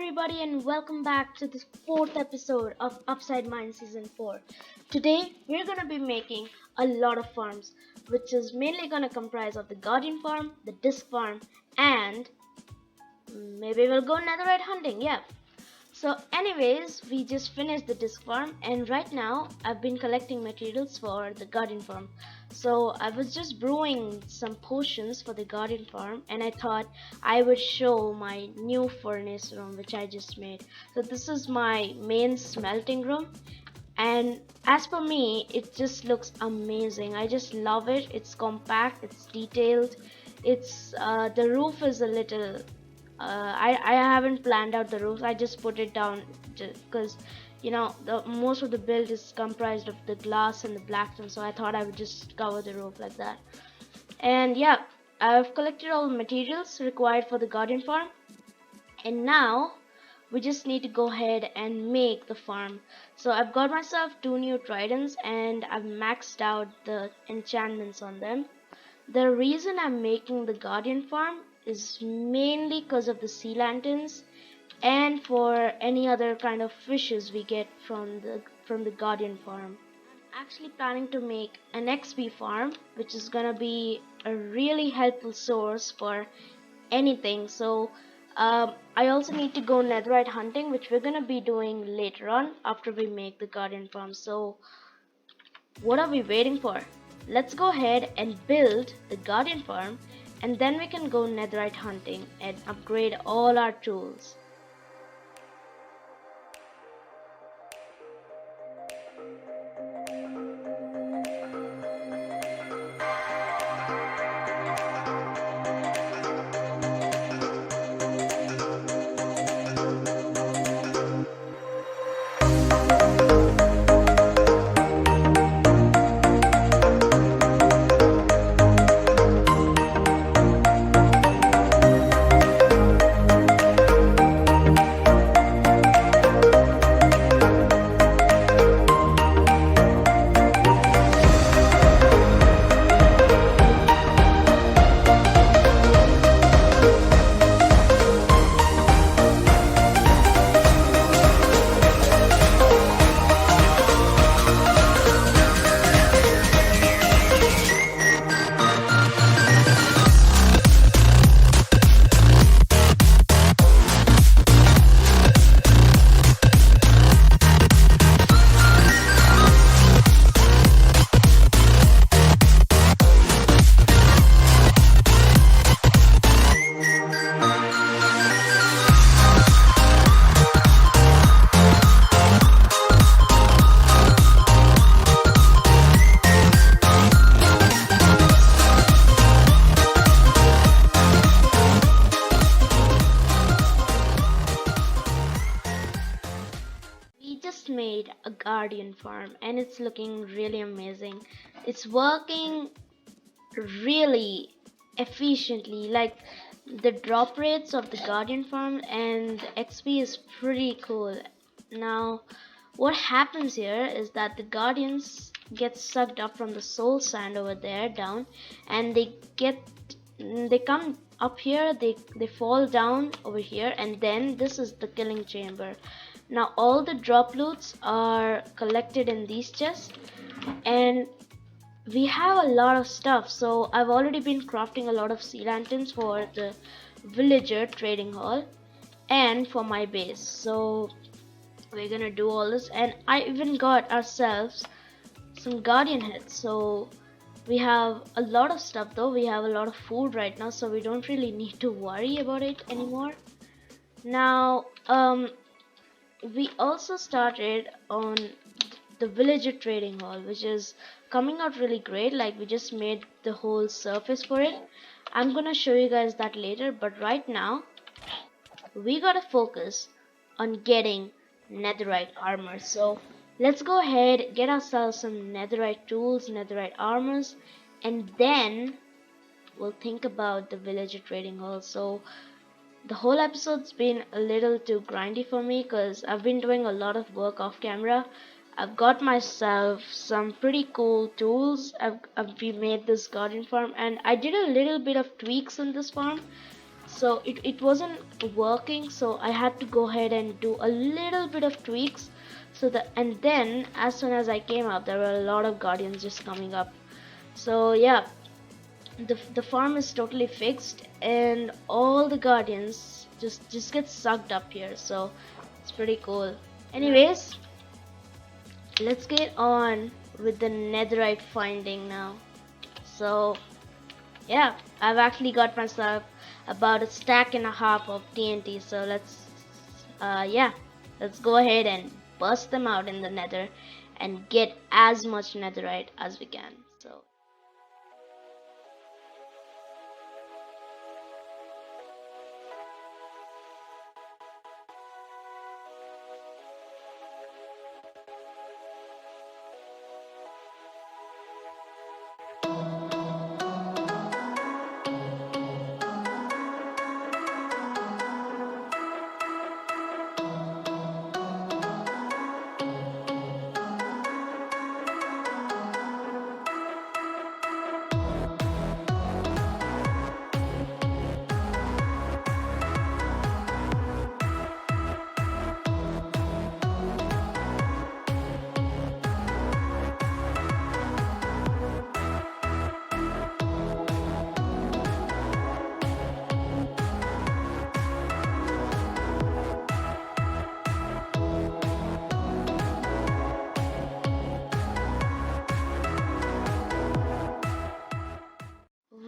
everybody, and welcome back to the fourth episode of Upside Mind Season 4. Today, we're gonna be making a lot of farms, which is mainly gonna comprise of the Guardian farm, the Disc farm, and maybe we'll go netherite hunting, yeah. So anyways, we just finished the disc farm and right now I've been collecting materials for the garden farm. So I was just brewing some potions for the garden farm and I thought I would show my new furnace room which I just made. So this is my main smelting room and as per me it just looks amazing. I just love it. It's compact, it's detailed. It's the roof is a little I haven't planned out the roof. I just put it down because the most of the build is comprised of the glass and the blackstone, so I thought I would just cover the roof like that. And yeah, I've collected all the materials required for the garden farm, and now we just need to go ahead and make the farm. So I've got myself two new tridents and I've maxed out the enchantments on them. The reason I'm making the guardian farm is mainly because of the sea lanterns and for any other kind of fishes we get from the guardian farm. I'm actually planning to make an XP farm, which is gonna be a really helpful source for anything. So I also need to go netherite hunting, which we're gonna be doing later on after we make the guardian farm. So what are we waiting for? Let's go ahead and build the guardian farm and then we can go netherite hunting and upgrade all our tools. We just made a guardian farm and it's looking really amazing. It's working really efficiently, like the drop rates of the guardian farm and the XP is pretty cool. Now what happens here is that the guardians get sucked up from the soul sand over there down and they come up here, they fall down over here, and then this is the killing chamber. Now all the drop loots are collected in these chests and we have a lot of stuff. So I've already been crafting a lot of sea lanterns for the villager trading hall and for my base. So we're gonna do all this, and I even got ourselves some guardian heads. So we have a lot of stuff, though we have a lot of food right now, so we don't really need to worry about it anymore. Now we also started on the villager trading hall, which is coming out really great. Like we just made the whole surface for it. I'm gonna show you guys that later, but right now we gotta focus on getting netherite armor. So let's go ahead, get ourselves some netherite tools, netherite armors, and then we'll think about the villager trading hall. So the whole episode's been a little too grindy for me because I've been doing a lot of work off camera. I've got myself some pretty cool tools. I've made this garden farm and I did a little bit of tweaks on this farm. so it wasn't working, so I had to go ahead and do a little bit of tweaks. So that, and then as soon as I came up, there were a lot of guardians just coming up. So yeah, the farm is totally fixed, and all the guardians just get sucked up here, so it's pretty cool. Anyways, let's get on with the netherite finding now. So yeah, I've actually got myself about a stack and a half of TNT, so yeah, let's go ahead and bust them out in the nether and get as much netherite as we can. So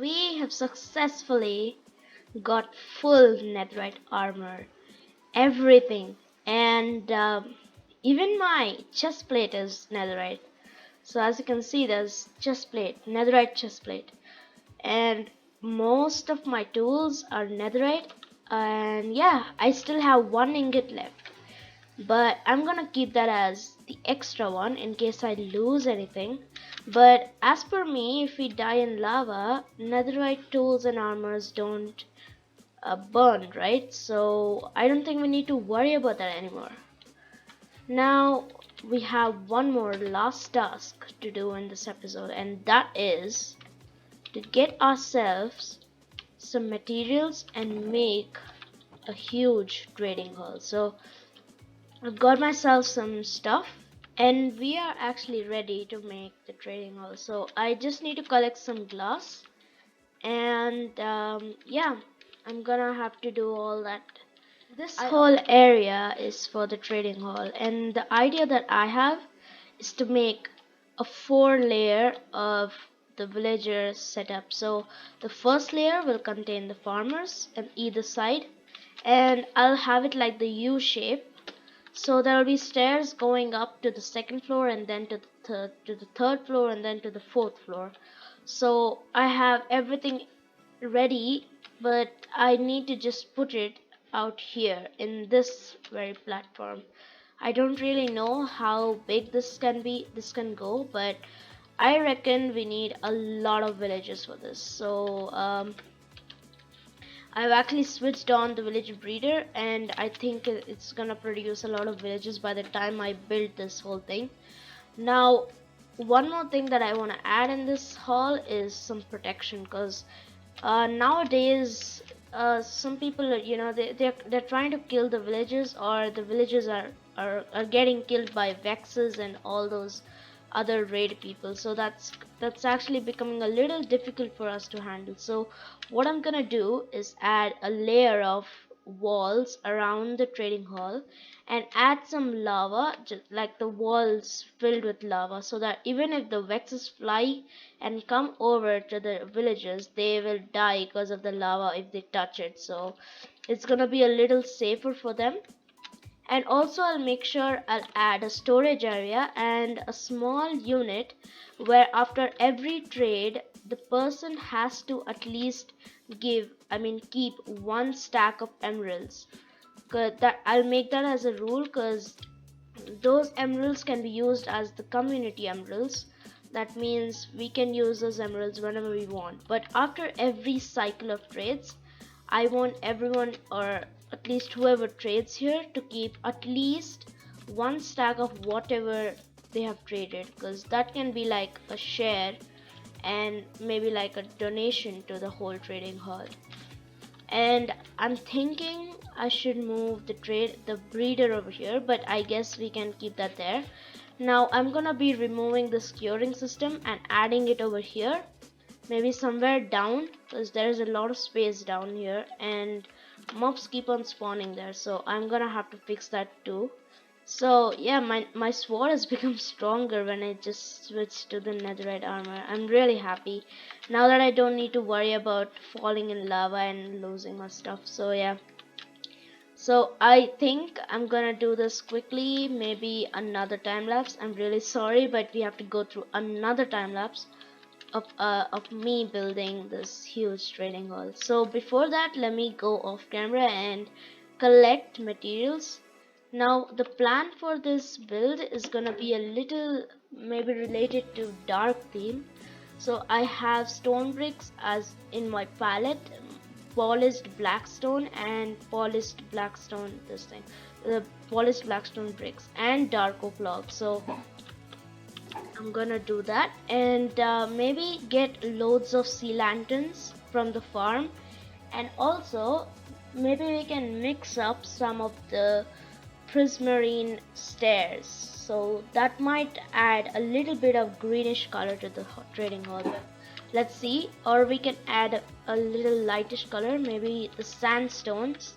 we have successfully got full netherite armor, everything, and even my chest plate is netherite. So as you can see, there's chest plate, netherite chest plate, and most of my tools are netherite. And yeah, I still have one ingot left, but I'm gonna keep that as the extra one in case I lose anything. But as per me, if we die in lava, netherite tools and armors don't burn, right? So I don't think we need to worry about that anymore. Now we have one more last task to do in this episode, and that is to get ourselves some materials and make a huge trading hall. So I've got myself some stuff, and we are actually ready to make the trading hall. So I just need to collect some glass, and yeah, I'm gonna have to do all that. This whole area is for the trading hall, and the idea that I have is to make a 4 layer of the villager setup. So the first layer will contain the farmers on either side, and I'll have it like the U shape. So there will be stairs going up to the second floor, and then to the third floor, and then to the fourth floor. So I have everything ready, but I need to just put it out here in this very platform. I don't really know how big this can go, but I reckon we need a lot of villages for this. So I've actually switched on the village breeder, and I think it's gonna produce a lot of villages by the time I build this whole thing. Now, one more thing that I want to add in this hall is some protection, because nowadays some people, they're trying to kill the villagers, or the villagers are getting killed by vexes and all those other raid people. So that's actually becoming a little difficult for us to handle. So what I'm gonna do is add a layer of walls around the trading hall, and add some lava, just like the walls filled with lava, so that even if the vexes fly and come over to the villagers, they will die because of the lava if they touch it. So it's gonna be a little safer for them. And also I'll make sure I'll add a storage area and a small unit where after every trade the person has to at least keep 1 stack of emeralds. 'Cause that I'll make that as a rule, because those emeralds can be used as the community emeralds. That means we can use those emeralds whenever we want. But after every cycle of trades, I want everyone, or at least whoever trades here, to keep at least 1 stack of whatever they have traded, because that can be like a share and maybe like a donation to the whole trading hall. And I'm thinking I should move the breeder over here, but I guess we can keep that there. Now I'm gonna be removing this curing system and adding it over here, maybe somewhere down, because there's a lot of space down here and mobs keep on spawning there, so I'm gonna have to fix that too. So yeah, my sword has become stronger when I just switched to the netherite armor. I'm really happy now that I don't need to worry about falling in lava and losing my stuff. So yeah, so I think I'm gonna do this quickly, maybe another time lapse. I'm really sorry, but we have to go through another time lapse of me building this huge trading hall. So before that, let me go off camera and collect materials. Now the plan for this build is gonna be a little maybe related to dark theme. So I have stone bricks as in my palette, polished blackstone and polished blackstone this thing, the polished blackstone bricks and dark oak logs. So I'm gonna do that and maybe get loads of sea lanterns from the farm, and also maybe we can mix up some of the prismarine stairs, so that might add a little bit of greenish color to the trading hall. Let's see, or we can add a little lightish color, maybe the sandstones,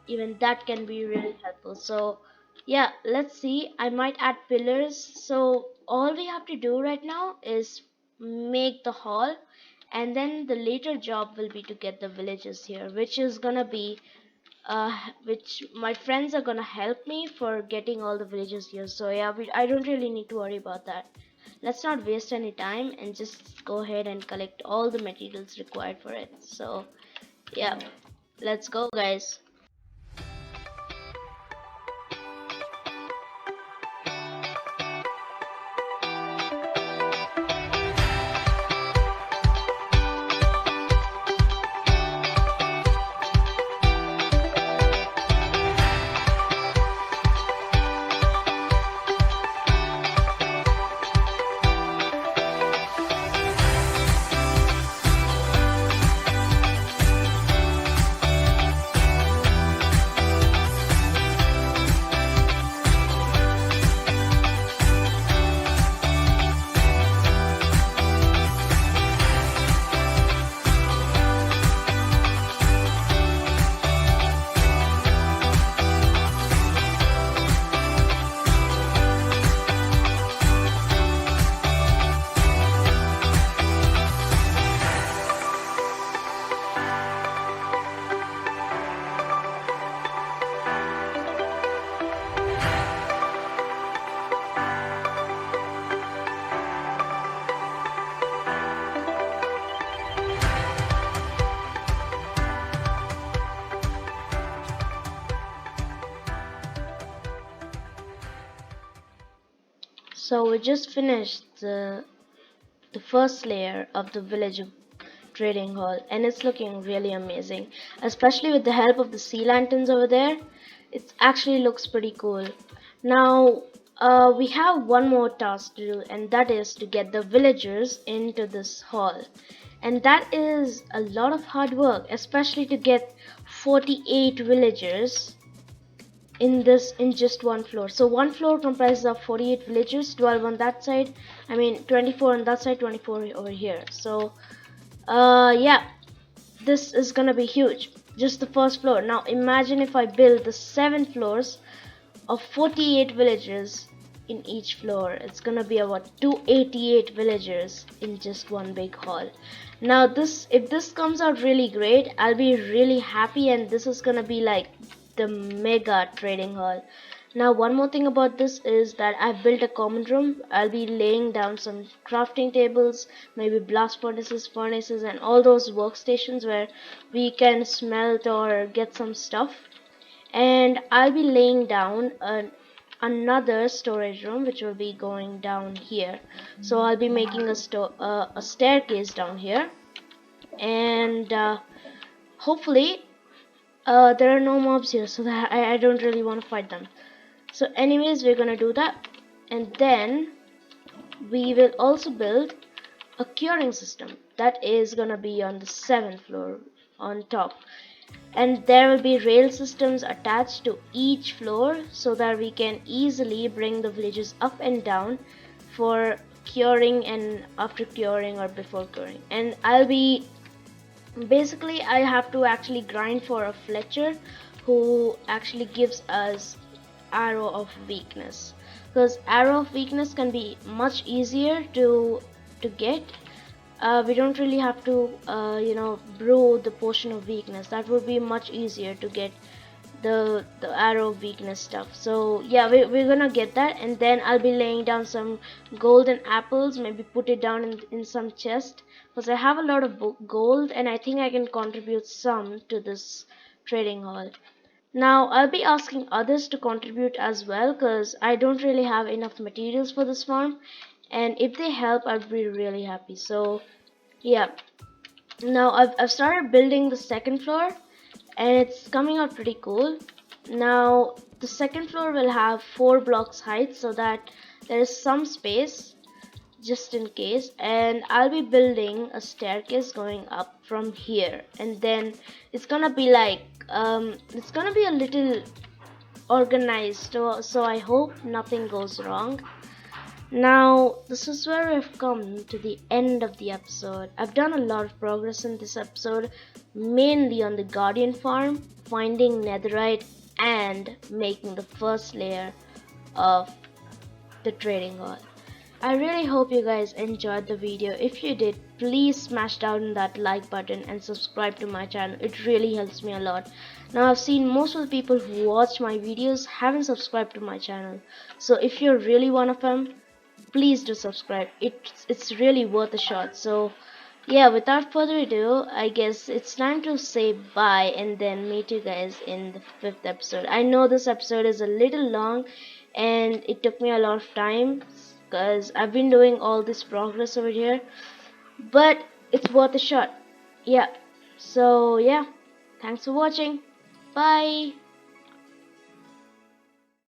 even that can be really helpful. So yeah, let's see, I might add pillars. So all we have to do right now is make the hall, and then the later job will be to get the villages here, which is gonna be which my friends are gonna help me for getting all the villages here. So yeah, I don't really need to worry about that. Let's not waste any time and just go ahead and collect all the materials required for it. So yeah, let's go guys. So we just finished the first layer of the village trading hall, and it's looking really amazing, especially with the help of the sea lanterns over there. It actually looks pretty cool. Now we have one more task to do, and that is to get the villagers into this hall, and that is a lot of hard work, especially to get 48 villagers in just one floor. So one floor comprises of 48 villagers, 12 on that side, I mean 24 on that side, 24 over here. So yeah, this is gonna be huge, just the first floor. Now imagine if I build the 7 floors of 48 villagers in each floor. It's gonna be about 288 villagers in just one big hall. Now this, if this comes out really great, I'll be really happy, and this is gonna be like the mega trading hall. Now one more thing about this is that I've built a common room. I'll be laying down some crafting tables, maybe blast furnaces and all those workstations where we can smelt or get some stuff. And I'll be laying down another storage room which will be going down here. So I'll be making a staircase down here, and hopefully there are no mobs here, so that I don't really want to fight them. So anyways, we're gonna do that, and then we will also build a curing system that is gonna be on the 7th floor on top. and there will be rail systems attached to each floor so that we can easily bring the villages up and down for curing and after curing or before curing. And I'll be basically, I have to actually grind for a Fletcher who actually gives us arrow of weakness, because arrow of weakness can be much easier to get. We don't really have to brew the potion of weakness. That would be much easier to get the arrow of weakness stuff. So yeah, we're gonna get that, and then I'll be laying down some golden apples, maybe put it down in some chest, because I have a lot of gold and I think I can contribute some to this trading hall. Now I'll be asking others to contribute as well, because I don't really have enough materials for this farm, and if they help I'll be really happy. So yeah, now I've started building the second floor and it's coming out pretty cool. Now the second floor will have 4 blocks height so that there is some space just in case, and I'll be building a staircase going up from here, and then it's gonna be like it's gonna be a little organized, so I hope nothing goes wrong. Now, this is where we've come to the end of the episode. I've done a lot of progress in this episode, mainly on the Guardian farm, finding netherite, and making the first layer of the trading hall. I really hope you guys enjoyed the video. If you did, please smash down that like button and subscribe to my channel. It really helps me a lot. Now I've seen most of the people who watch my videos haven't subscribed to my channel. So if you're really one of them, please do subscribe. It's really worth a shot. So yeah, without further ado, I guess it's time to say bye and then meet you guys in the 5th episode. I know this episode is a little long and it took me a lot of time because I've been doing all this progress over here, but it's worth a shot. Yeah, so yeah, thanks for watching. Bye.